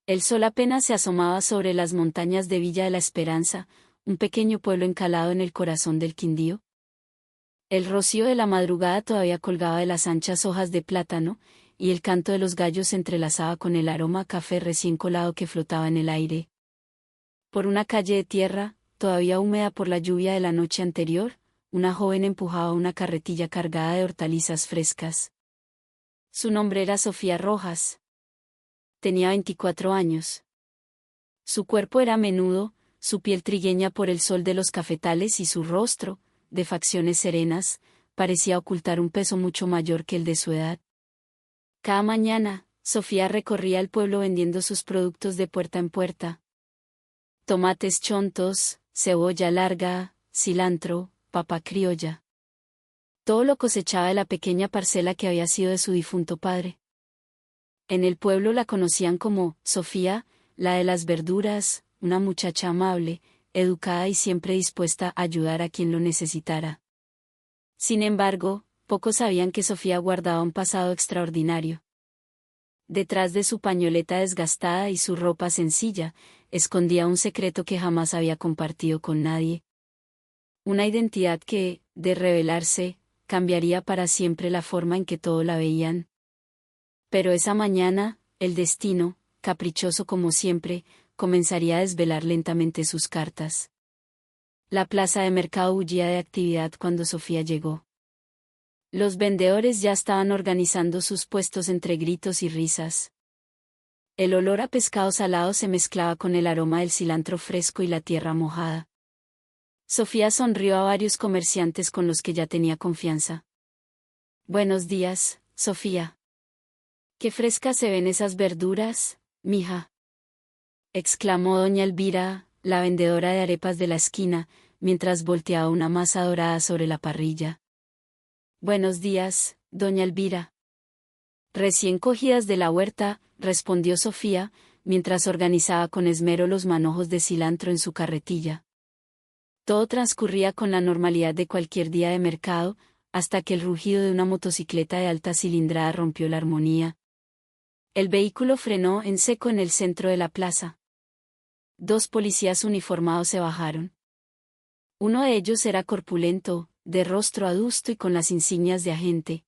El sol apenas se asomaba sobre las montañas de Villa de la Esperanza, un pequeño pueblo encalado en el corazón del Quindío. El rocío de la madrugada todavía colgaba de las anchas hojas de plátano, y el canto de los gallos se entrelazaba con el aroma a café recién colado que flotaba en el aire. Por una calle de tierra, todavía húmeda por la lluvia de la noche anterior, una joven empujaba una carretilla cargada de hortalizas frescas. Su nombre era Sofía Rojas. Tenía 24 años. Su cuerpo era menudo, su piel trigueña por el sol de los cafetales y su rostro, de facciones serenas, parecía ocultar un peso mucho mayor que el de su edad. Cada mañana, Sofía recorría el pueblo vendiendo sus productos de puerta en puerta. Tomates chontos, cebolla larga, cilantro, papa criolla. Todo lo cosechaba de la pequeña parcela que había sido de su difunto padre. En el pueblo la conocían como Sofía, la de las verduras, una muchacha amable, educada y siempre dispuesta a ayudar a quien lo necesitara. Sin embargo, pocos sabían que Sofía guardaba un pasado extraordinario. Detrás de su pañoleta desgastada y su ropa sencilla, escondía un secreto que jamás había compartido con nadie. Una identidad que, de revelarse, cambiaría para siempre la forma en que todo la veían. Pero esa mañana, el destino, caprichoso como siempre, comenzaría a desvelar lentamente sus cartas. La plaza de mercado bullía de actividad cuando Sofía llegó. Los vendedores ya estaban organizando sus puestos entre gritos y risas. El olor a pescado salado se mezclaba con el aroma del cilantro fresco y la tierra mojada. Sofía sonrió a varios comerciantes con los que ya tenía confianza. «Buenos días, Sofía. Qué frescas se ven esas verduras, mija», exclamó doña Elvira, la vendedora de arepas de la esquina, mientras volteaba una masa dorada sobre la parrilla. «Buenos días, doña Elvira». «Recién cogidas de la huerta», respondió Sofía, mientras organizaba con esmero los manojos de cilantro en su carretilla. Todo transcurría con la normalidad de cualquier día de mercado, hasta que el rugido de una motocicleta de alta cilindrada rompió la armonía. El vehículo frenó en seco en el centro de la plaza. Dos policías uniformados se bajaron. Uno de ellos era corpulento, de rostro adusto y con las insignias de agente.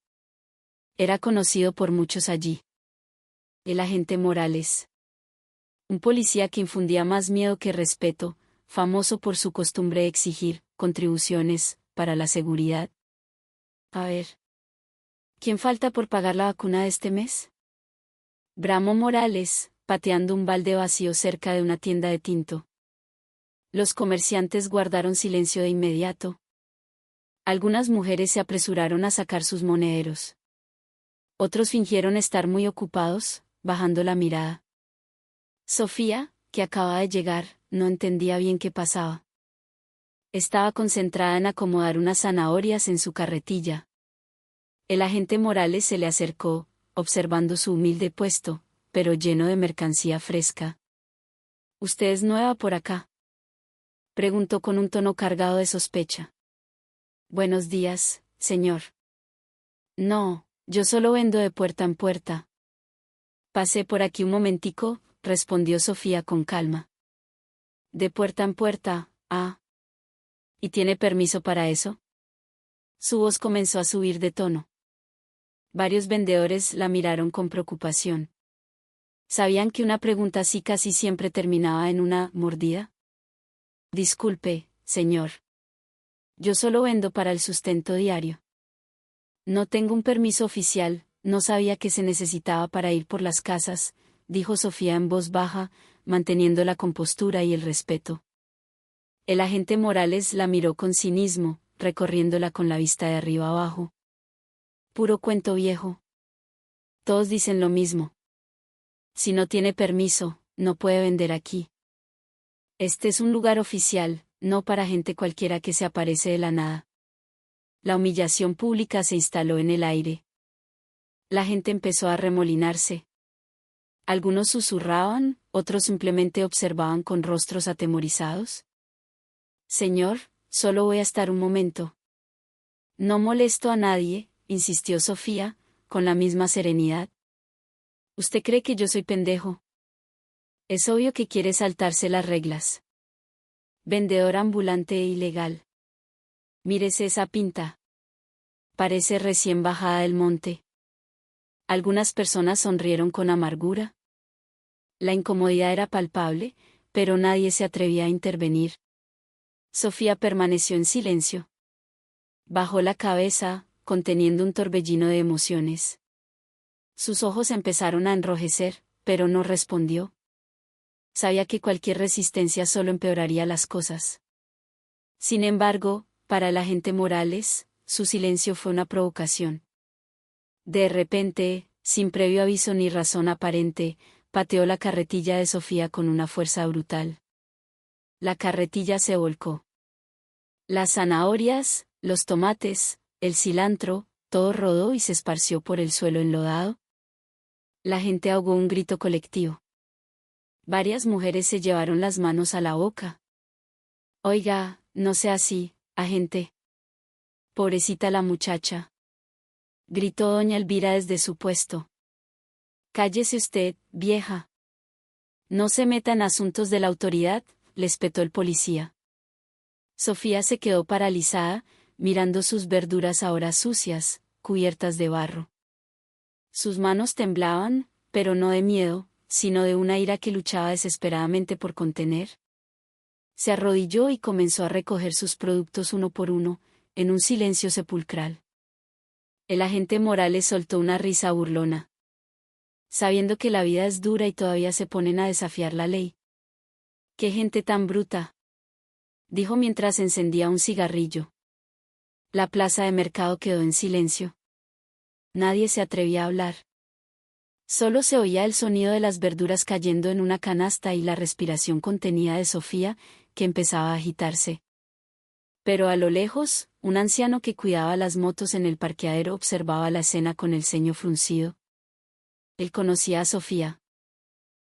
Era conocido por muchos allí. El agente Morales. Un policía que infundía más miedo que respeto, famoso por su costumbre de exigir contribuciones para la seguridad. «A ver. ¿Quién falta por pagar la vacuna de este mes?», bramó Morales, pateando un balde vacío cerca de una tienda de tinto. Los comerciantes guardaron silencio de inmediato. Algunas mujeres se apresuraron a sacar sus monederos. Otros fingieron estar muy ocupados, bajando la mirada. Sofía, que acababa de llegar, no entendía bien qué pasaba. Estaba concentrada en acomodar unas zanahorias en su carretilla. El agente Morales se le acercó, observando su humilde puesto, pero lleno de mercancía fresca. «¿Usted es nueva por acá?», preguntó con un tono cargado de sospecha. «Buenos días, señor». «No, yo solo vendo de puerta en puerta». «Pasé por aquí un momentico», respondió Sofía con calma. «De puerta en puerta, ah. ¿Y tiene permiso para eso?». Su voz comenzó a subir de tono. Varios vendedores la miraron con preocupación. ¿Sabían que una pregunta así casi siempre terminaba en una mordida? «Disculpe, señor. Yo solo vendo para el sustento diario. No tengo un permiso oficial, no sabía que se necesitaba para ir por las casas», dijo Sofía en voz baja, manteniendo la compostura y el respeto. El agente Morales la miró con cinismo, recorriéndola con la vista de arriba abajo. «Puro cuento viejo. Todos dicen lo mismo. Si no tiene permiso, no puede vender aquí. Este es un lugar oficial, no para gente cualquiera que se aparece de la nada». La humillación pública se instaló en el aire. La gente empezó a arremolinarse. Algunos susurraban, otros simplemente observaban con rostros atemorizados. «Señor, solo voy a estar un momento». «No molesto a nadie», insistió Sofía, con la misma serenidad. «¿Usted cree que yo soy pendejo?». Es obvio que quiere saltarse las reglas. Vendedor ambulante e ilegal. Mírese esa pinta. Parece recién bajada del monte. Algunas personas sonrieron con amargura. La incomodidad era palpable, pero nadie se atrevía a intervenir. Sofía permaneció en silencio. Bajó la cabeza, conteniendo un torbellino de emociones. Sus ojos empezaron a enrojecer, pero no respondió. Sabía que cualquier resistencia solo empeoraría las cosas. Sin embargo, para el agente Morales, su silencio fue una provocación. De repente, sin previo aviso ni razón aparente, pateó la carretilla de Sofía con una fuerza brutal. La carretilla se volcó. Las zanahorias, los tomates, el cilantro, todo rodó y se esparció por el suelo enlodado. La gente ahogó un grito colectivo. Varias mujeres se llevaron las manos a la boca. Oiga, no sea así, agente. Pobrecita la muchacha. Gritó doña Elvira desde su puesto. Cállese usted, vieja. No se meta en asuntos de la autoridad, le espetó el policía. Sofía se quedó paralizada, mirando sus verduras ahora sucias, cubiertas de barro. Sus manos temblaban, pero no de miedo, sino de una ira que luchaba desesperadamente por contener. Se arrodilló y comenzó a recoger sus productos uno por uno, en un silencio sepulcral. El agente Morales soltó una risa burlona. Sabiendo que la vida es dura y todavía se ponen a desafiar la ley. ¡Qué gente tan bruta!, dijo mientras encendía un cigarrillo. La plaza de mercado quedó en silencio. Nadie se atrevía a hablar. Solo se oía el sonido de las verduras cayendo en una canasta y la respiración contenida de Sofía, que empezaba a agitarse. Pero a lo lejos, un anciano que cuidaba las motos en el parqueadero observaba la escena con el ceño fruncido. Él conocía a Sofía.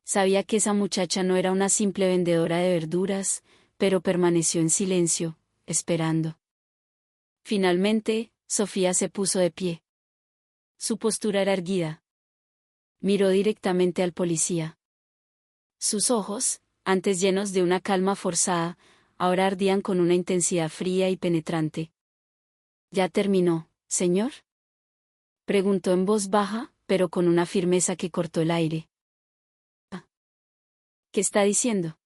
Sabía que esa muchacha no era una simple vendedora de verduras, pero permaneció en silencio, esperando. Finalmente, Sofía se puso de pie. Su postura era erguida. Miró directamente al policía. Sus ojos, antes llenos de una calma forzada, ahora ardían con una intensidad fría y penetrante. ¿Ya terminó, señor?, preguntó en voz baja, pero con una firmeza que cortó el aire. ¿Qué está diciendo?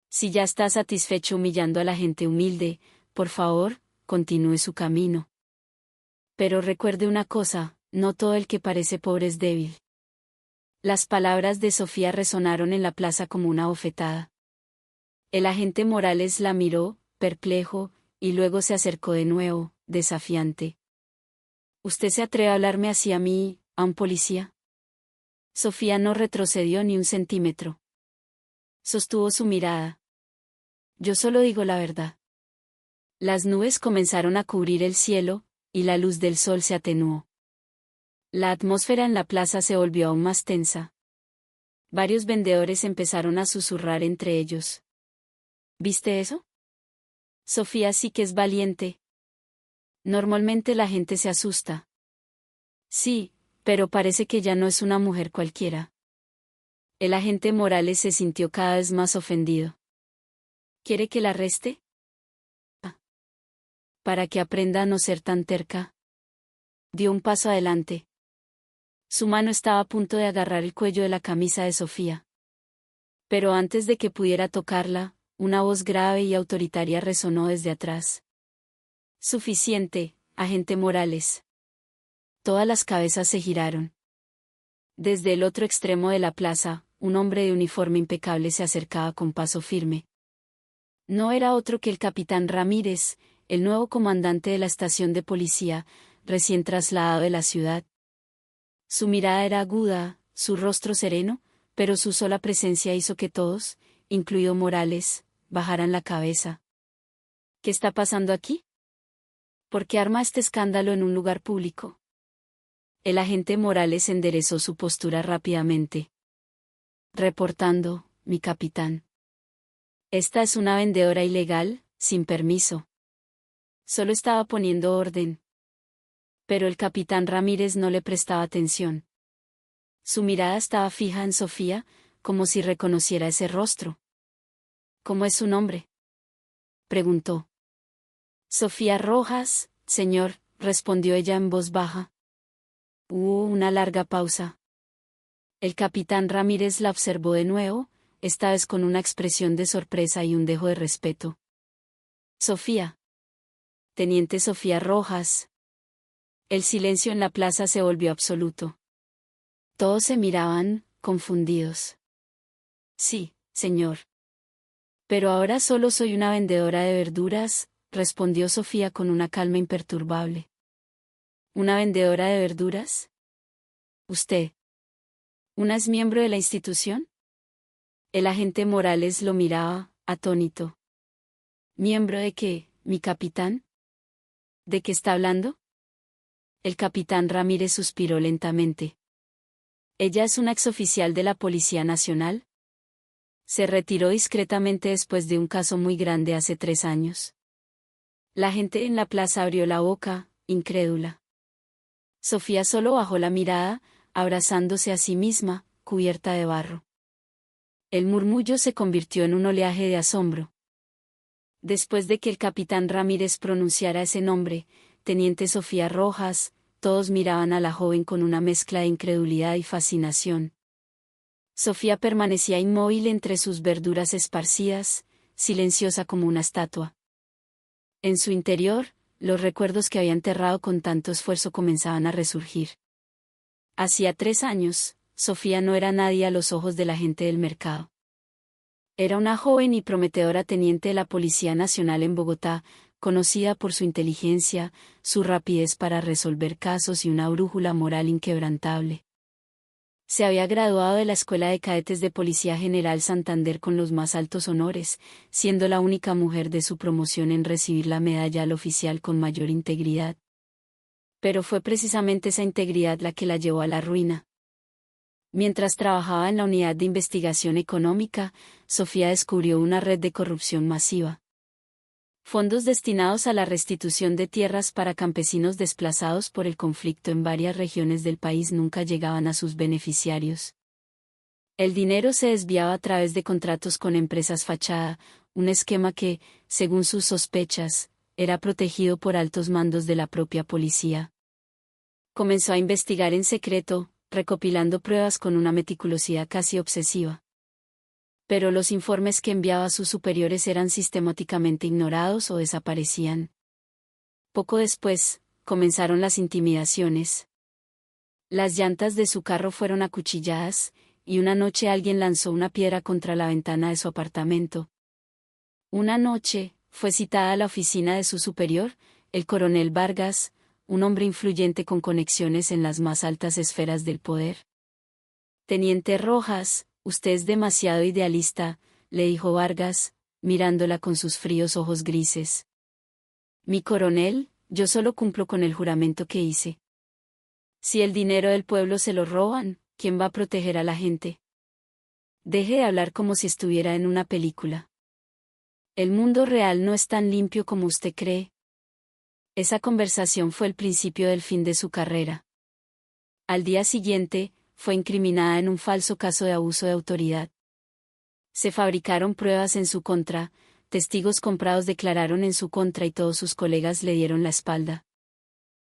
Si ya está satisfecho humillando a la gente humilde, por favor, continúe su camino. Pero recuerde una cosa, no todo el que parece pobre es débil. Las palabras de Sofía resonaron en la plaza como una bofetada. El agente Morales la miró, perplejo, y luego se acercó de nuevo, desafiante. ¿Usted se atreve a hablarme así a mí, a un policía? Sofía no retrocedió ni un centímetro. Sostuvo su mirada. Yo solo digo la verdad. Las nubes comenzaron a cubrir el cielo, y la luz del sol se atenuó. La atmósfera en la plaza se volvió aún más tensa. Varios vendedores empezaron a susurrar entre ellos. ¿Viste eso? Sofía sí que es valiente. Normalmente la gente se asusta. Sí, pero parece que ya no es una mujer cualquiera. El agente Morales se sintió cada vez más ofendido. ¿Quiere que la arreste? Para que aprenda a no ser tan terca. Dio un paso adelante. Su mano estaba a punto de agarrar el cuello de la camisa de Sofía. Pero antes de que pudiera tocarla, una voz grave y autoritaria resonó desde atrás. Suficiente, agente Morales. Todas las cabezas se giraron. Desde el otro extremo de la plaza, un hombre de uniforme impecable se acercaba con paso firme. No era otro que el capitán Ramírez, el nuevo comandante de la estación de policía, recién trasladado de la ciudad. Su mirada era aguda, su rostro sereno, pero su sola presencia hizo que todos, incluido Morales, bajaran la cabeza. ¿Qué está pasando aquí? ¿Por qué arma este escándalo en un lugar público? El agente Morales enderezó su postura rápidamente. Reportando, mi capitán. Esta es una vendedora ilegal, sin permiso. Solo estaba poniendo orden. Pero el capitán Ramírez no le prestaba atención. Su mirada estaba fija en Sofía, como si reconociera ese rostro. ¿Cómo es su nombre?, preguntó. Sofía Rojas, señor, respondió ella en voz baja. Hubo una larga pausa. El capitán Ramírez la observó de nuevo, esta vez con una expresión de sorpresa y un dejo de respeto. Sofía. Teniente Sofía Rojas. El silencio en la plaza se volvió absoluto. Todos se miraban, confundidos. Sí, señor. Pero ahora solo soy una vendedora de verduras, respondió Sofía con una calma imperturbable. ¿Una vendedora de verduras? ¿Usted? ¿Una es miembro de la institución? El agente Morales lo miraba, atónito. ¿Miembro de qué, mi capitán? ¿De qué está hablando? El capitán Ramírez suspiró lentamente. ¿Ella es una exoficial de la Policía Nacional? Se retiró discretamente después de un caso muy grande hace 3 años. La gente en la plaza abrió la boca, incrédula. Sofía solo bajó la mirada, abrazándose a sí misma, cubierta de barro. El murmullo se convirtió en un oleaje de asombro. Después de que el capitán Ramírez pronunciara ese nombre, Teniente Sofía Rojas, todos miraban a la joven con una mezcla de incredulidad y fascinación. Sofía permanecía inmóvil entre sus verduras esparcidas, silenciosa como una estatua. En su interior, los recuerdos que había enterrado con tanto esfuerzo comenzaban a resurgir. Hacía 3 años, Sofía no era nadie a los ojos de la gente del mercado. Era una joven y prometedora teniente de la Policía Nacional en Bogotá, conocida por su inteligencia, su rapidez para resolver casos y una brújula moral inquebrantable. Se había graduado de la Escuela de Cadetes de Policía General Santander con los más altos honores, siendo la única mujer de su promoción en recibir la medalla al oficial con mayor integridad. Pero fue precisamente esa integridad la que la llevó a la ruina. Mientras trabajaba en la Unidad de Investigación Económica, Sofía descubrió una red de corrupción masiva. Fondos destinados a la restitución de tierras para campesinos desplazados por el conflicto en varias regiones del país nunca llegaban a sus beneficiarios. El dinero se desviaba a través de contratos con empresas fachada, un esquema que, según sus sospechas, era protegido por altos mandos de la propia policía. Comenzó a investigar en secreto, recopilando pruebas con una meticulosidad casi obsesiva. Pero los informes que enviaba a sus superiores eran sistemáticamente ignorados o desaparecían. Poco después, comenzaron las intimidaciones. Las llantas de su carro fueron acuchilladas, y una noche alguien lanzó una piedra contra la ventana de su apartamento. Una noche, fue citada a la oficina de su superior, el coronel Vargas, un hombre influyente con conexiones en las más altas esferas del poder. Teniente Rojas, usted es demasiado idealista, le dijo Vargas, mirándola con sus fríos ojos grises. Mi coronel, yo solo cumplo con el juramento que hice. Si el dinero del pueblo se lo roban, ¿quién va a proteger a la gente? Deje de hablar como si estuviera en una película. El mundo real no es tan limpio como usted cree. Esa conversación fue el principio del fin de su carrera. Al día siguiente, fue incriminada en un falso caso de abuso de autoridad. Se fabricaron pruebas en su contra, testigos comprados declararon en su contra y todos sus colegas le dieron la espalda.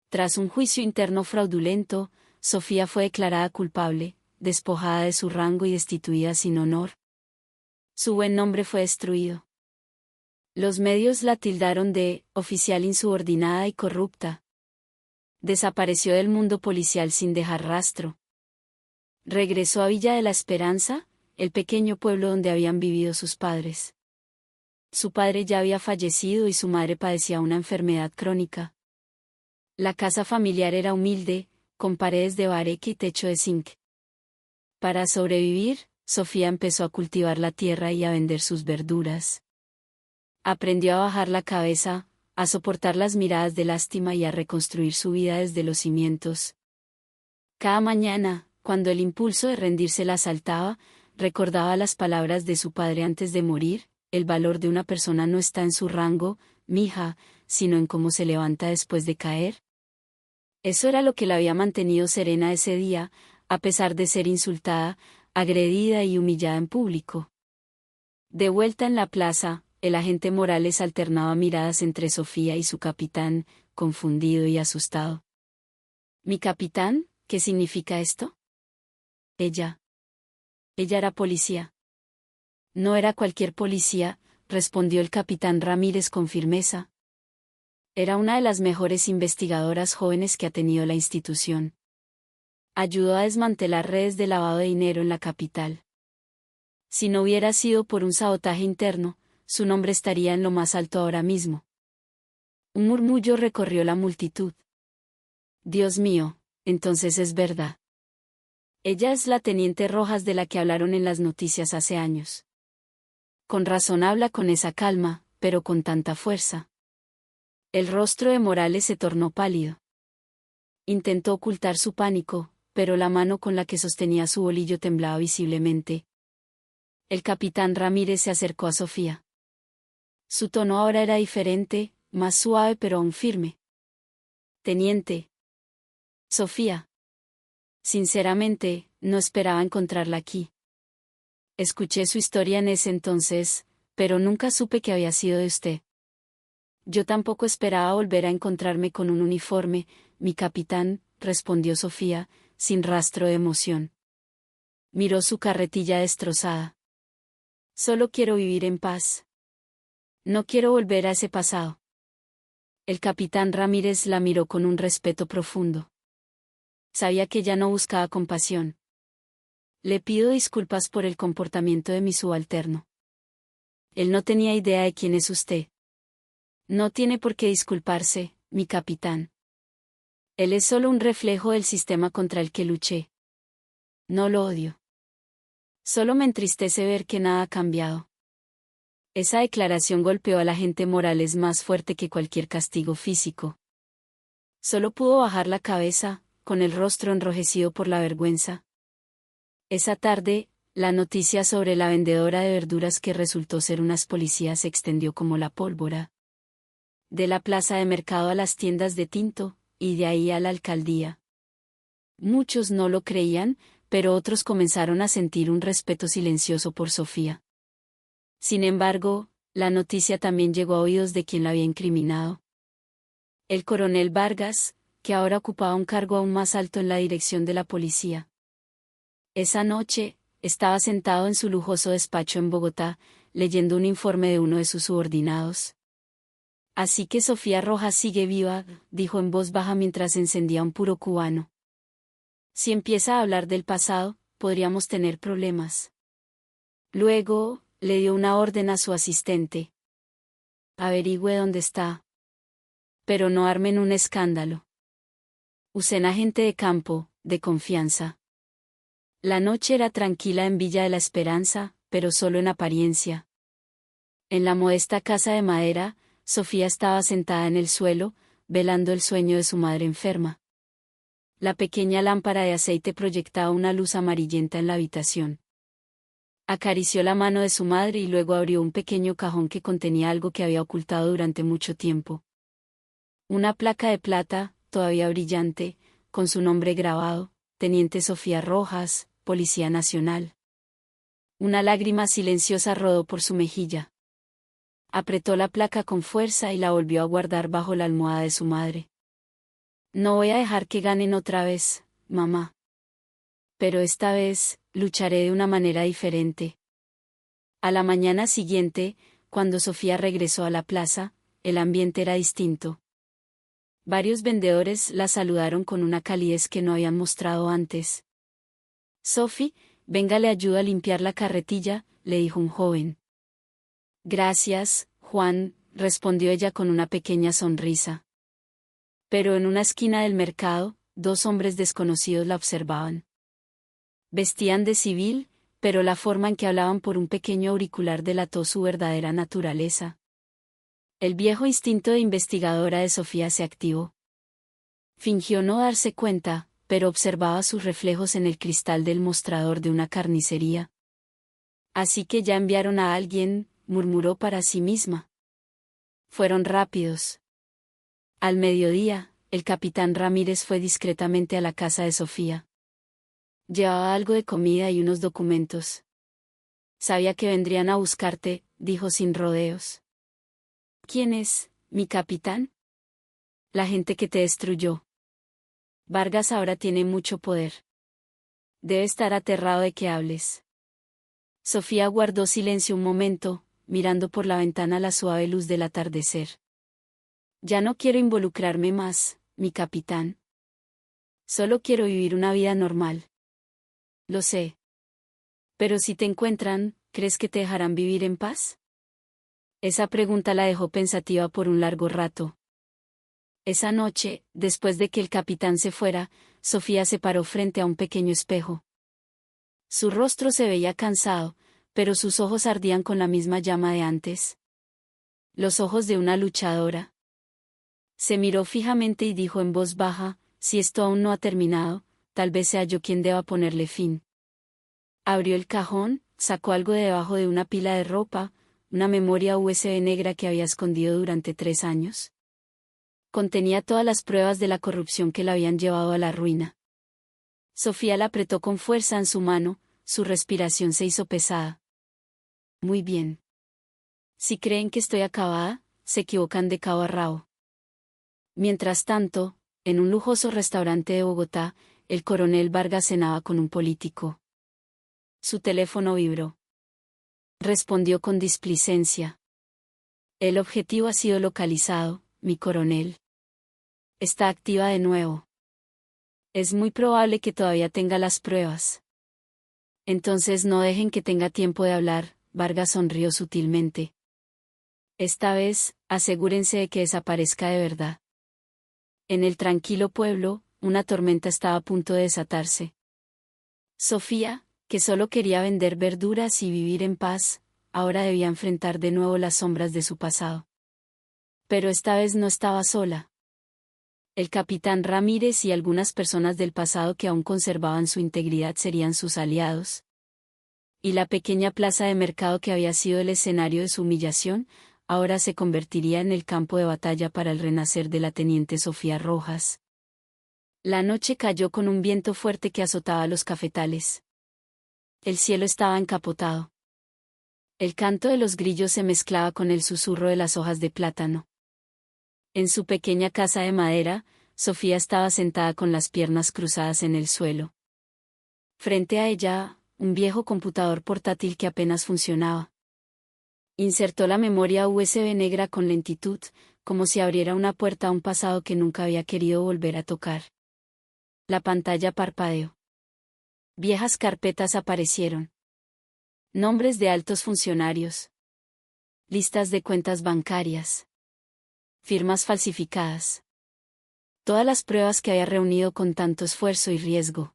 Tras un juicio interno fraudulento, Sofía fue declarada culpable, despojada de su rango y destituida sin honor. Su buen nombre fue destruido. Los medios la tildaron de oficial insubordinada y corrupta. Desapareció del mundo policial sin dejar rastro. Regresó a Villa de la Esperanza, el pequeño pueblo donde habían vivido sus padres. Su padre ya había fallecido y su madre padecía una enfermedad crónica. La casa familiar era humilde, con paredes de bareque y techo de zinc. Para sobrevivir, Sofía empezó a cultivar la tierra y a vender sus verduras. Aprendió a bajar la cabeza, a soportar las miradas de lástima y a reconstruir su vida desde los cimientos. Cada mañana, cuando el impulso de rendirse la asaltaba, recordaba las palabras de su padre antes de morir: el valor de una persona no está en su rango, mija, sino en cómo se levanta después de caer. Eso era lo que la había mantenido serena ese día, a pesar de ser insultada, agredida y humillada en público. De vuelta en la plaza, el agente Morales alternaba miradas entre Sofía y su capitán, confundido y asustado. ¿Mi capitán? ¿Qué significa esto? Ella era policía. No era cualquier policía, respondió el capitán Ramírez con firmeza. Era una de las mejores investigadoras jóvenes que ha tenido la institución. Ayudó a desmantelar redes de lavado de dinero en la capital. Si no hubiera sido por un sabotaje interno, su nombre estaría en lo más alto ahora mismo. Un murmullo recorrió la multitud. Dios mío, entonces es verdad. Ella es la teniente Rojas de la que hablaron en las noticias hace años. Con razón habla con esa calma, pero con tanta fuerza. El rostro de Morales se tornó pálido. Intentó ocultar su pánico, pero la mano con la que sostenía su bolillo temblaba visiblemente. El capitán Ramírez se acercó a Sofía. Su tono ahora era diferente, más suave pero aún firme. Teniente. Sofía. Sinceramente, no esperaba encontrarla aquí. Escuché su historia en ese entonces, pero nunca supe que había sido de usted. Yo tampoco esperaba volver a encontrarme con un uniforme, mi capitán, respondió Sofía, sin rastro de emoción. Miró su carretilla destrozada. Solo quiero vivir en paz. No quiero volver a ese pasado. El capitán Ramírez la miró con un respeto profundo. Sabía que ella no buscaba compasión. Le pido disculpas por el comportamiento de mi subalterno. Él no tenía idea de quién es usted. No tiene por qué disculparse, mi capitán. Él es solo un reflejo del sistema contra el que luché. No lo odio. Solo me entristece ver que nada ha cambiado. Esa declaración golpeó al agente Morales más fuerte que cualquier castigo físico. Solo pudo bajar la cabeza, con el rostro enrojecido por la vergüenza. Esa tarde, la noticia sobre la vendedora de verduras que resultó ser unas policías se extendió como la pólvora. De la plaza de mercado a las tiendas de tinto, y de ahí a la alcaldía. Muchos no lo creían, pero otros comenzaron a sentir un respeto silencioso por Sofía. Sin embargo, la noticia también llegó a oídos de quien la había incriminado. El coronel Vargas, que ahora ocupaba un cargo aún más alto en la dirección de la policía. Esa noche, estaba sentado en su lujoso despacho en Bogotá, leyendo un informe de uno de sus subordinados. Así que Sofía Rojas sigue viva, dijo en voz baja mientras encendía un puro cubano. Si empieza a hablar del pasado, podríamos tener problemas. Luego, le dio una orden a su asistente. Averigüe dónde está. Pero no armen un escándalo. Usen agente de campo, de confianza. La noche era tranquila en Villa de la Esperanza, pero solo en apariencia. En la modesta casa de madera, Sofía estaba sentada en el suelo, velando el sueño de su madre enferma. La pequeña lámpara de aceite proyectaba una luz amarillenta en la habitación. Acarició la mano de su madre y luego abrió un pequeño cajón que contenía algo que había ocultado durante mucho tiempo. Una placa de plata, todavía brillante, con su nombre grabado, Teniente Sofía Rojas, Policía Nacional. Una lágrima silenciosa rodó por su mejilla. Apretó la placa con fuerza y la volvió a guardar bajo la almohada de su madre. No voy a dejar que ganen otra vez, mamá. Pero esta vez, lucharé de una manera diferente. A la mañana siguiente, cuando Sofía regresó a la plaza, el ambiente era distinto. Varios vendedores la saludaron con una calidez que no habían mostrado antes. Sophie, venga, le ayudo a limpiar la carretilla, le dijo un joven. Gracias, Juan, respondió ella con una pequeña sonrisa. Pero en una esquina del mercado, dos hombres desconocidos la observaban. Vestían de civil, pero la forma en que hablaban por un pequeño auricular delató su verdadera naturaleza. El viejo instinto de investigadora de Sofía se activó. Fingió no darse cuenta, pero observaba sus reflejos en el cristal del mostrador de una carnicería. Así que ya enviaron a alguien, murmuró para sí misma. Fueron rápidos. Al mediodía, el capitán Ramírez fue discretamente a la casa de Sofía. Llevaba algo de comida y unos documentos. Sabía que vendrían a buscarte, dijo sin rodeos. ¿Quién es, mi capitán? La gente que te destruyó. Vargas ahora tiene mucho poder. Debe estar aterrado de que hables. Sofía guardó silencio un momento, mirando por la ventana la suave luz del atardecer. Ya no quiero involucrarme más, mi capitán. Solo quiero vivir una vida normal. Lo sé. Pero si te encuentran, ¿crees que te dejarán vivir en paz? Esa pregunta la dejó pensativa por un largo rato. Esa noche, después de que el capitán se fuera, Sofía se paró frente a un pequeño espejo. Su rostro se veía cansado, pero sus ojos ardían con la misma llama de antes. Los ojos de una luchadora. Se miró fijamente y dijo en voz baja, si esto aún no ha terminado, tal vez sea yo quien deba ponerle fin. Abrió el cajón, sacó algo de debajo de una pila de ropa, una memoria USB negra que había escondido durante 3 años. Contenía todas las pruebas de la corrupción que la habían llevado a la ruina. Sofía la apretó con fuerza en su mano, su respiración se hizo pesada. Muy bien. Si creen que estoy acabada, se equivocan de cabo a rabo. Mientras tanto, en un lujoso restaurante de Bogotá, el coronel Vargas cenaba con un político. Su teléfono vibró. Respondió con displicencia. El objetivo ha sido localizado, mi coronel. Está activa de nuevo. Es muy probable que todavía tenga las pruebas. Entonces no dejen que tenga tiempo de hablar, Vargas sonrió sutilmente. Esta vez, asegúrense de que desaparezca de verdad. En el tranquilo pueblo, una tormenta estaba a punto de desatarse. Sofía, que solo quería vender verduras y vivir en paz, ahora debía enfrentar de nuevo las sombras de su pasado. Pero esta vez no estaba sola. El capitán Ramírez y algunas personas del pasado que aún conservaban su integridad serían sus aliados. Y la pequeña plaza de mercado que había sido el escenario de su humillación, ahora se convertiría en el campo de batalla para el renacer de la teniente Sofía Rojas. La noche cayó con un viento fuerte que azotaba los cafetales. El cielo estaba encapotado. El canto de los grillos se mezclaba con el susurro de las hojas de plátano. En su pequeña casa de madera, Sofía estaba sentada con las piernas cruzadas en el suelo. Frente a ella, un viejo computador portátil que apenas funcionaba. Insertó la memoria USB negra con lentitud, como si abriera una puerta a un pasado que nunca había querido volver a tocar. La pantalla parpadeó. Viejas carpetas aparecieron. Nombres de altos funcionarios. Listas de cuentas bancarias. Firmas falsificadas. Todas las pruebas que había reunido con tanto esfuerzo y riesgo.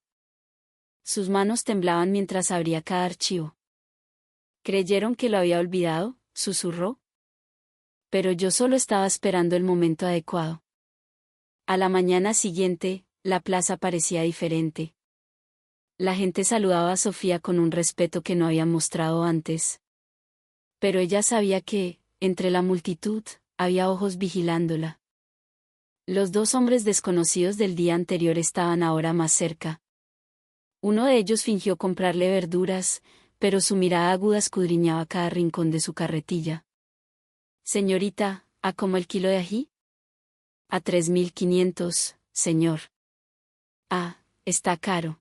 Sus manos temblaban mientras abría cada archivo. ¿Creyeron que lo había olvidado?, susurró. Pero yo solo estaba esperando el momento adecuado. A la mañana siguiente, la plaza parecía diferente. La gente saludaba a Sofía con un respeto que no había mostrado antes. Pero ella sabía que, entre la multitud, había ojos vigilándola. Los 2 hombres desconocidos del día anterior estaban ahora más cerca. Uno de ellos fingió comprarle verduras, pero su mirada aguda escudriñaba cada rincón de su carretilla. Señorita, ¿a cómo el kilo de ají? A 3.500, señor. Ah, está caro.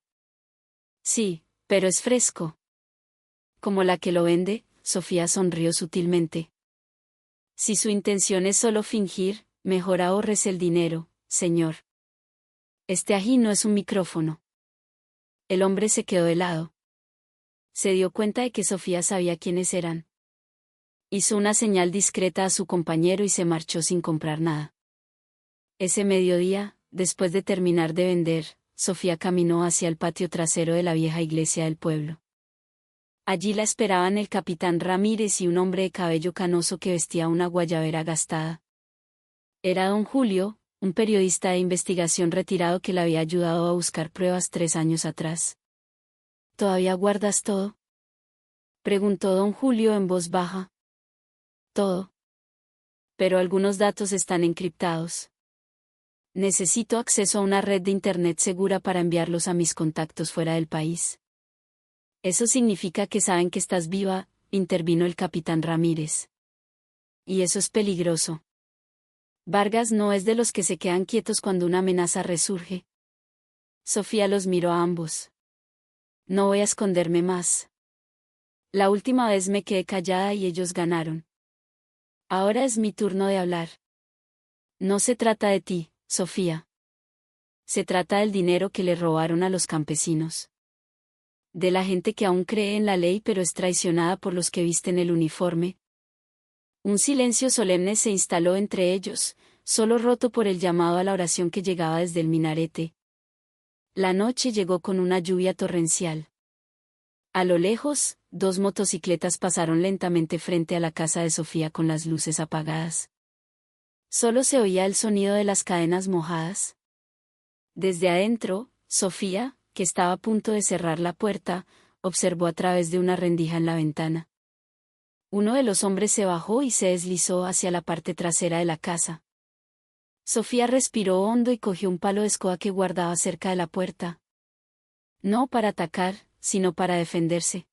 Sí, pero es fresco. Como la que lo vende, Sofía sonrió sutilmente. Si su intención es solo fingir, mejor ahorres el dinero, señor. Este ají no es un micrófono. El hombre se quedó helado. Se dio cuenta de que Sofía sabía quiénes eran. Hizo una señal discreta a su compañero y se marchó sin comprar nada. Ese mediodía, después de terminar de vender, Sofía caminó hacia el patio trasero de la vieja iglesia del pueblo. Allí la esperaban el capitán Ramírez y un hombre de cabello canoso que vestía una guayabera gastada. Era don Julio, un periodista de investigación retirado que le había ayudado a buscar pruebas 3 años atrás. ¿Todavía guardas todo?, preguntó don Julio en voz baja. Todo. Pero algunos datos están encriptados. Necesito acceso a una red de internet segura para enviarlos a mis contactos fuera del país. Eso significa que saben que estás viva, intervino el capitán Ramírez. Y eso es peligroso. Vargas no es de los que se quedan quietos cuando una amenaza resurge. Sofía los miró a ambos. No voy a esconderme más. La última vez me quedé callada y ellos ganaron. Ahora es mi turno de hablar. No se trata de ti, Sofía. Se trata del dinero que le robaron a los campesinos. De la gente que aún cree en la ley pero es traicionada por los que visten el uniforme. Un silencio solemne se instaló entre ellos, solo roto por el llamado a la oración que llegaba desde el minarete. La noche llegó con una lluvia torrencial. A lo lejos, dos motocicletas pasaron lentamente frente a la casa de Sofía con las luces apagadas. Solo se oía el sonido de las cadenas mojadas. Desde adentro, Sofía, que estaba a punto de cerrar la puerta, observó a través de una rendija en la ventana. Uno de los hombres se bajó y se deslizó hacia la parte trasera de la casa. Sofía respiró hondo y cogió un palo de escoba que guardaba cerca de la puerta. No para atacar, sino para defenderse.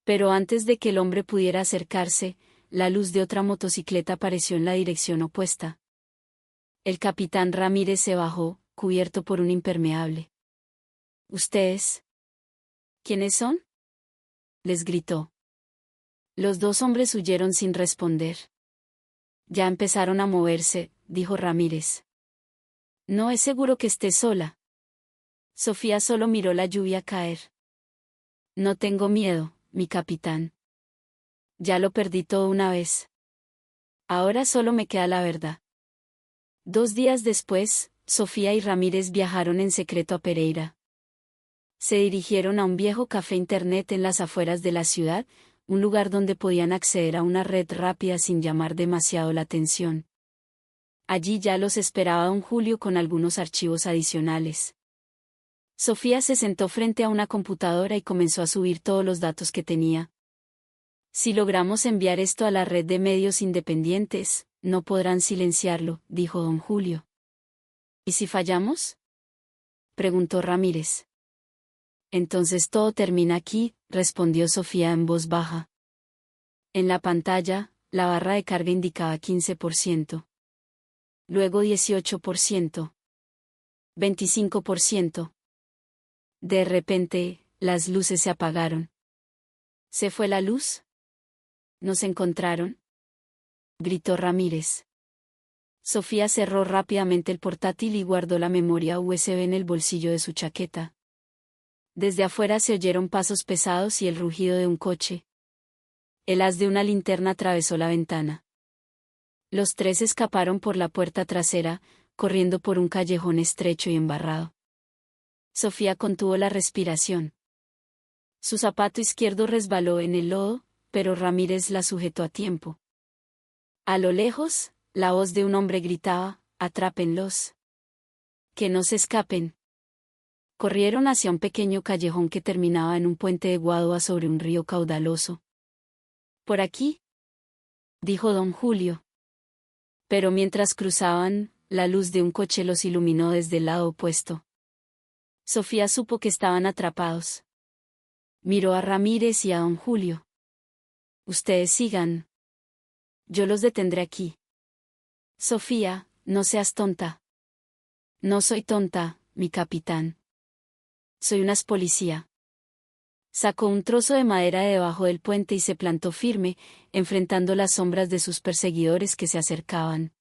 Pero antes de que el hombre pudiera acercarse, la luz de otra motocicleta apareció en la dirección opuesta. El capitán Ramírez se bajó, cubierto por un impermeable. ¿Ustedes? ¿Quiénes son?, les gritó. Los dos hombres huyeron sin responder. Ya empezaron a moverse, dijo Ramírez. No es seguro que esté sola. Sofía solo miró la lluvia caer. No tengo miedo, mi capitán. Ya lo perdí todo una vez. Ahora solo me queda la verdad. 2 días después, Sofía y Ramírez viajaron en secreto a Pereira. Se dirigieron a un viejo café internet en las afueras de la ciudad, un lugar donde podían acceder a una red rápida sin llamar demasiado la atención. Allí ya los esperaba don Julio con algunos archivos adicionales. Sofía se sentó frente a una computadora y comenzó a subir todos los datos que tenía. Si logramos enviar esto a la red de medios independientes, no podrán silenciarlo, dijo don Julio. ¿Y si fallamos?, preguntó Ramírez. Entonces todo termina aquí, respondió Sofía en voz baja. En la pantalla, la barra de carga indicaba 15%. Luego 18%. 25%. De repente, las luces se apagaron. ¿Se fue la luz? ¿Nos encontraron?, gritó Ramírez. Sofía cerró rápidamente el portátil y guardó la memoria USB en el bolsillo de su chaqueta. Desde afuera se oyeron pasos pesados y el rugido de un coche. El haz de una linterna atravesó la ventana. Los tres escaparon por la puerta trasera, corriendo por un callejón estrecho y embarrado. Sofía contuvo la respiración. Su zapato izquierdo resbaló en el lodo, pero Ramírez la sujetó a tiempo. A lo lejos, la voz de un hombre gritaba: «Atrápenlos. Que no se escapen». Corrieron hacia un pequeño callejón que terminaba en un puente de guadua sobre un río caudaloso. «¿Por aquí?», dijo don Julio. Pero mientras cruzaban, la luz de un coche los iluminó desde el lado opuesto. Sofía supo que estaban atrapados. Miró a Ramírez y a don Julio. «Ustedes sigan. Yo los detendré aquí». «Sofía, no seas tonta». «No soy tonta, mi capitán. Soy una policía». Sacó un trozo de madera de debajo del puente y se plantó firme, enfrentando las sombras de sus perseguidores que se acercaban.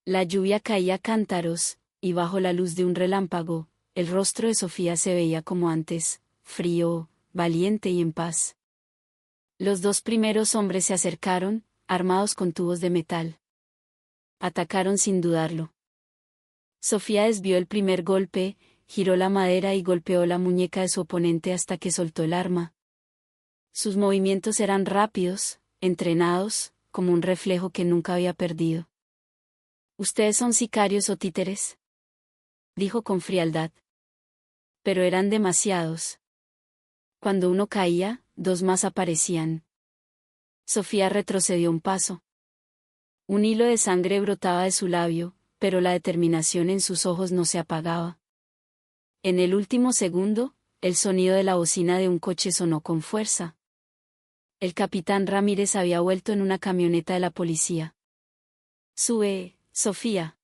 La lluvia caía a cántaros, y bajo la luz de un relámpago, el rostro de Sofía se veía como antes, frío, valiente y en paz. Los dos primeros hombres se acercaron, armados con tubos de metal. Atacaron sin dudarlo. Sofía desvió el primer golpe, giró la madera y golpeó la muñeca de su oponente hasta que soltó el arma. Sus movimientos eran rápidos, entrenados, como un reflejo que nunca había perdido. «¿Ustedes son sicarios o títeres?», dijo con frialdad. Pero eran demasiados. Cuando uno caía, 2 más aparecían. Sofía retrocedió un paso. Un hilo de sangre brotaba de su labio, pero la determinación en sus ojos no se apagaba. En el último segundo, el sonido de la bocina de un coche sonó con fuerza. El capitán Ramírez había vuelto en una camioneta de la policía. «Sube, Sofía»,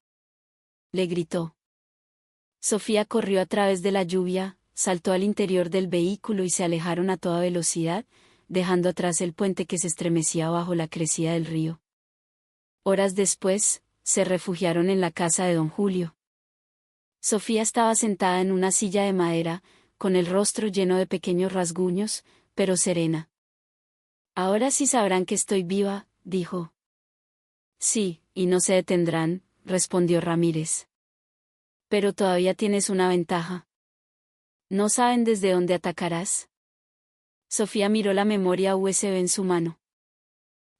le gritó. Sofía corrió a través de la lluvia, saltó al interior del vehículo y se alejaron a toda velocidad, dejando atrás el puente que se estremecía bajo la crecida del río. Horas después, se refugiaron en la casa de don Julio. Sofía estaba sentada en una silla de madera, con el rostro lleno de pequeños rasguños, pero serena. «Ahora sí sabrán que estoy viva», dijo. «Sí, y no se detendrán», respondió Ramírez. «Pero todavía tienes una ventaja. ¿No saben desde dónde atacarás?». Sofía miró la memoria USB en su mano.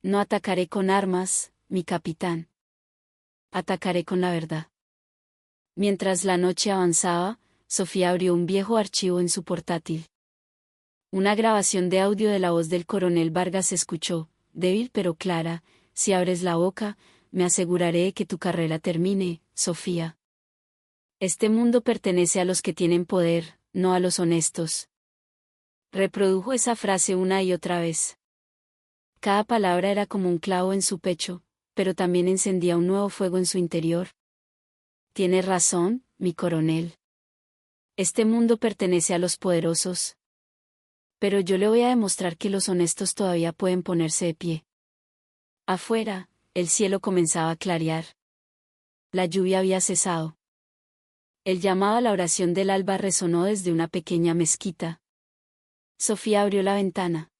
«No atacaré con armas, mi capitán. Atacaré con la verdad». Mientras la noche avanzaba, Sofía abrió un viejo archivo en su portátil. Una grabación de audio de la voz del coronel Vargas se escuchó, débil pero clara: «Si abres la boca, me aseguraré de que tu carrera termine, Sofía. Este mundo pertenece a los que tienen poder, no a los honestos». Reprodujo esa frase una y otra vez. Cada palabra era como un clavo en su pecho, pero también encendía un nuevo fuego en su interior. «Tienes razón, mi coronel. Este mundo pertenece a los poderosos. Pero yo le voy a demostrar que los honestos todavía pueden ponerse de pie». Afuera, el cielo comenzaba a clarear. La lluvia había cesado. El llamado a la oración del alba resonó desde una pequeña mezquita. Sofía abrió la ventana.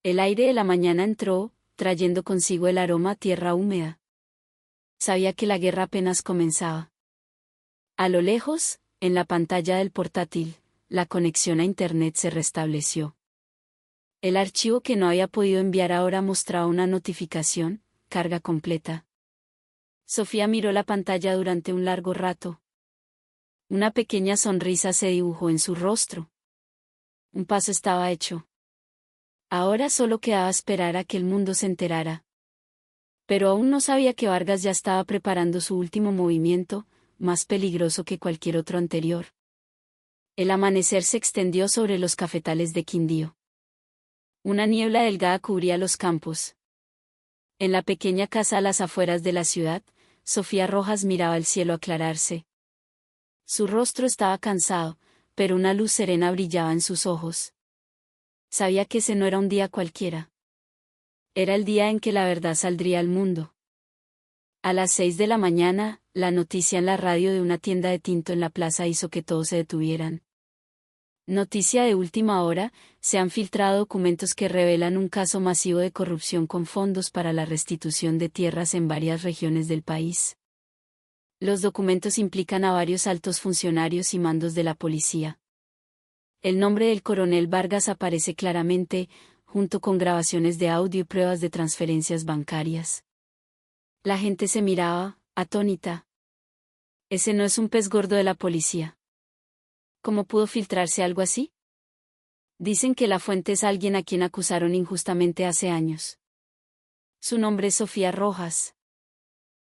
El aire de la mañana entró, trayendo consigo el aroma a tierra húmeda. Sabía que la guerra apenas comenzaba. A lo lejos, en la pantalla del portátil, la conexión a Internet se restableció. El archivo que no había podido enviar ahora mostraba una notificación: «Carga completa». Sofía miró la pantalla durante un largo rato. Una pequeña sonrisa se dibujó en su rostro. Un paso estaba hecho. Ahora solo quedaba esperar a que el mundo se enterara. Pero aún no sabía que Vargas ya estaba preparando su último movimiento, más peligroso que cualquier otro anterior. El amanecer se extendió sobre los cafetales de Quindío. Una niebla delgada cubría los campos. En la pequeña casa a las afueras de la ciudad, Sofía Rojas miraba el cielo aclararse. Su rostro estaba cansado, pero una luz serena brillaba en sus ojos. Sabía que ese no era un día cualquiera. Era el día en que la verdad saldría al mundo. A las 6 de la mañana, la noticia en la radio de una tienda de tinto en la plaza hizo que todos se detuvieran. Noticia de última hora: se han filtrado documentos que revelan un caso masivo de corrupción con fondos para la restitución de tierras en varias regiones del país. Los documentos implican a varios altos funcionarios y mandos de la policía. El nombre del coronel Vargas aparece claramente, junto con grabaciones de audio y pruebas de transferencias bancarias. La gente se miraba, atónita. Ese no es un pez gordo de la policía. ¿Cómo pudo filtrarse algo así? Dicen que la fuente es alguien a quien acusaron injustamente hace años. Su nombre es Sofía Rojas.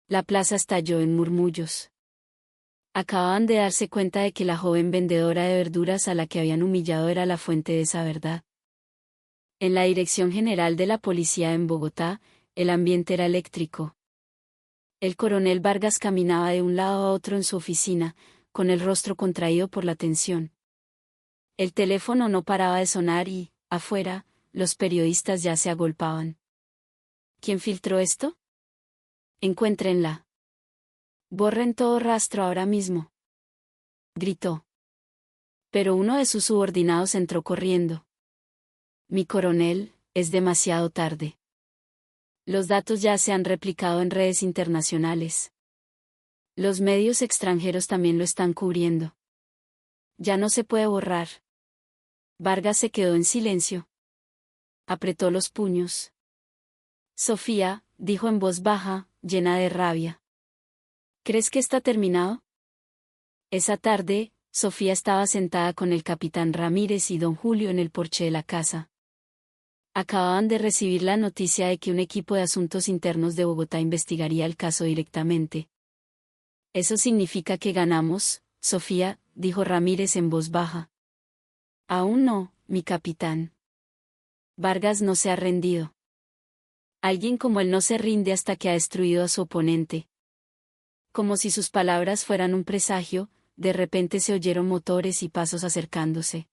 La plaza estalló en murmullos. Acababan de darse cuenta de que la joven vendedora de verduras a la que habían humillado era la fuente de esa verdad. En la Dirección General de la Policía en Bogotá, el ambiente era eléctrico. El coronel Vargas caminaba de un lado a otro en su oficina, con el rostro contraído por la tensión. El teléfono no paraba de sonar y, afuera, los periodistas ya se agolpaban. ¿Quién filtró esto? Encuéntrenla. Borren todo rastro ahora mismo. Gritó. Pero uno de sus subordinados entró corriendo. Mi coronel, es demasiado tarde. Los datos ya se han replicado en redes internacionales. Los medios extranjeros también lo están cubriendo. Ya no se puede borrar. Vargas se quedó en silencio. Apretó los puños. Sofía, dijo en voz baja, llena de rabia. ¿Crees que está terminado? Esa tarde, Sofía estaba sentada con el capitán Ramírez y don Julio en el porche de la casa. Acababan de recibir la noticia de que un equipo de asuntos internos de Bogotá investigaría el caso directamente. Eso significa que ganamos, Sofía, dijo Ramírez en voz baja. Aún no, mi capitán. Vargas no se ha rendido. Alguien como él no se rinde hasta que ha destruido a su oponente. Como si sus palabras fueran un presagio, de repente se oyeron motores y pasos acercándose.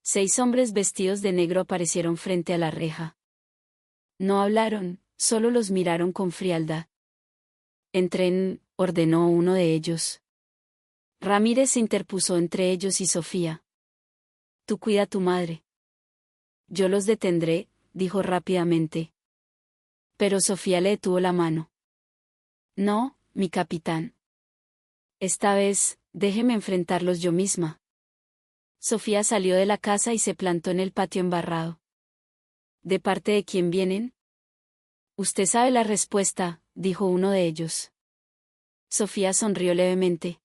6 hombres vestidos de negro aparecieron frente a la reja. No hablaron, solo los miraron con frialdad. Entren, ordenó uno de ellos. Ramírez se interpuso entre ellos y Sofía. Tú cuida a tu madre. Yo los detendré, dijo rápidamente. Pero Sofía le detuvo la mano. No, mi capitán. Esta vez, déjeme enfrentarlos yo misma. Sofía salió de la casa y se plantó en el patio embarrado. ¿De parte de quién vienen? Usted sabe la respuesta, dijo uno de ellos. Sofía sonrió levemente.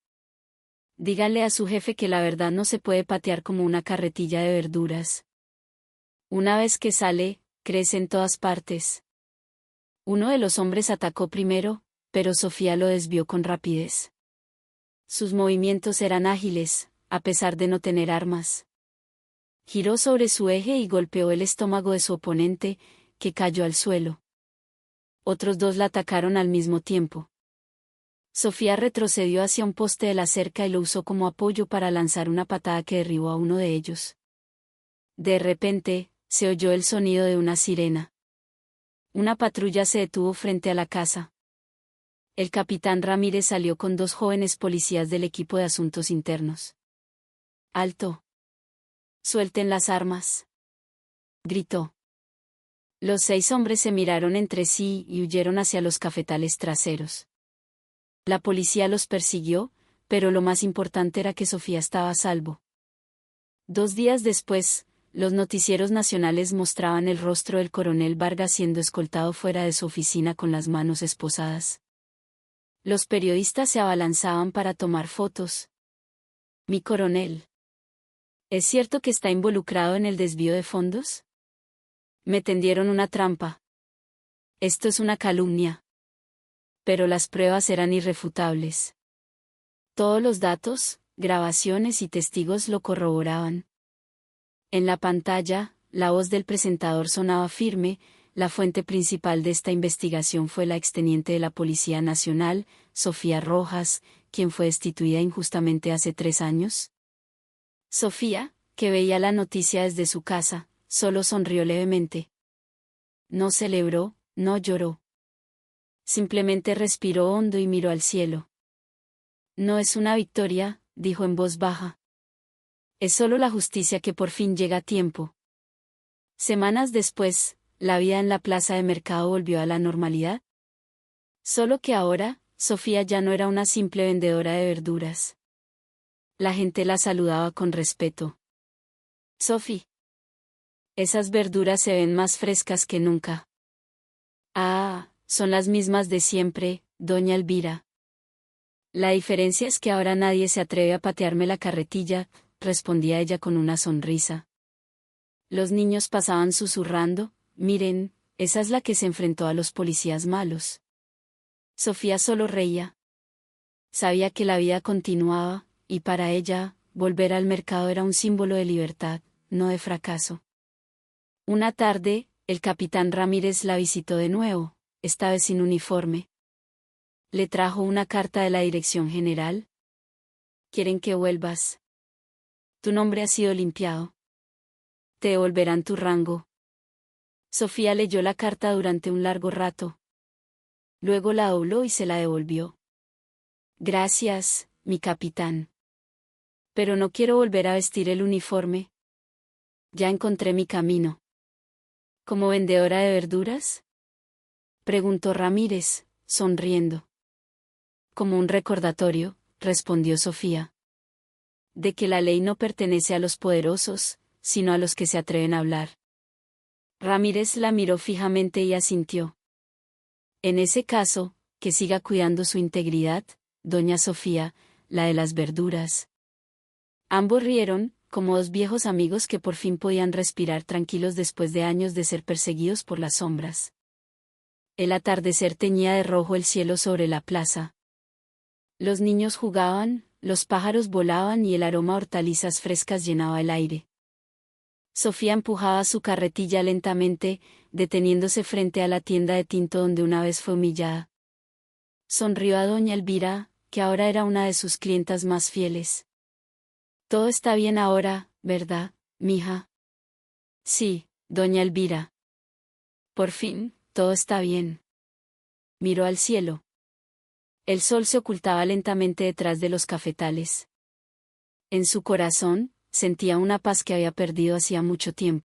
Díganle a su jefe que la verdad no se puede patear como una carretilla de verduras. Una vez que sale, crece en todas partes. Uno de los hombres atacó primero, pero Sofía lo desvió con rapidez. Sus movimientos eran ágiles, a pesar de no tener armas. Giró sobre su eje y golpeó el estómago de su oponente, que cayó al suelo. Otros 2 la atacaron al mismo tiempo. Sofía retrocedió hacia un poste de la cerca y lo usó como apoyo para lanzar una patada que derribó a uno de ellos. De repente, se oyó el sonido de una sirena. Una patrulla se detuvo frente a la casa. El capitán Ramírez salió con 2 jóvenes policías del equipo de asuntos internos. ¡Alto! ¡Suelten las armas!, gritó. Los 6 hombres se miraron entre sí y huyeron hacia los cafetales traseros. La policía los persiguió, pero lo más importante era que Sofía estaba a salvo. 2 días después, los noticieros nacionales mostraban el rostro del coronel Vargas siendo escoltado fuera de su oficina con las manos esposadas. Los periodistas se abalanzaban para tomar fotos. Mi coronel. ¿Es cierto que está involucrado en el desvío de fondos? Me tendieron una trampa. Esto es una calumnia. Pero las pruebas eran irrefutables. Todos los datos, grabaciones y testigos lo corroboraban. En la pantalla, la voz del presentador sonaba firme. La fuente principal de esta investigación fue la exteniente de la Policía Nacional, Sofía Rojas, quien fue destituida injustamente hace 3 años. Sofía, que veía la noticia desde su casa, solo sonrió levemente. No celebró, no lloró. Simplemente respiró hondo y miró al cielo. No es una victoria, dijo en voz baja. Es solo la justicia que por fin llega a tiempo. Semanas después, la vida en la plaza de mercado volvió a la normalidad. Solo que ahora, Sofía ya no era una simple vendedora de verduras. La gente la saludaba con respeto. Sophie. Esas verduras se ven más frescas que nunca. Ah, son las mismas de siempre, doña Elvira. La diferencia es que ahora nadie se atreve a patearme la carretilla, respondía ella con una sonrisa. Los niños pasaban susurrando, miren, esa es la que se enfrentó a los policías malos. Sofía solo reía. Sabía que la vida continuaba, y para ella, volver al mercado era un símbolo de libertad, no de fracaso. Una tarde, el capitán Ramírez la visitó de nuevo, esta vez sin uniforme. Le trajo una carta de la Dirección General. Quieren que vuelvas. Tu nombre ha sido limpiado. Te devolverán tu rango. Sofía leyó la carta durante un largo rato. Luego la dobló y se la devolvió. Gracias, mi capitán. Pero no quiero volver a vestir el uniforme. Ya encontré mi camino. ¿Como vendedora de verduras?, preguntó Ramírez, sonriendo. Como un recordatorio, respondió Sofía. De que la ley no pertenece a los poderosos, sino a los que se atreven a hablar. Ramírez la miró fijamente y asintió. En ese caso, que siga cuidando su integridad, doña Sofía, la de las verduras. Ambos rieron, como 2 viejos amigos que por fin podían respirar tranquilos después de años de ser perseguidos por las sombras. El atardecer teñía de rojo el cielo sobre la plaza. Los niños jugaban, los pájaros volaban y el aroma a hortalizas frescas llenaba el aire. Sofía empujaba su carretilla lentamente, deteniéndose frente a la tienda de tinto donde una vez fue humillada. Sonrió a doña Elvira, que ahora era una de sus clientas más fieles. Todo está bien ahora, ¿verdad, mija? Sí, doña Elvira. Por fin, todo está bien. Miró al cielo. El sol se ocultaba lentamente detrás de los cafetales. En su corazón, sentía una paz que había perdido hacía mucho tiempo.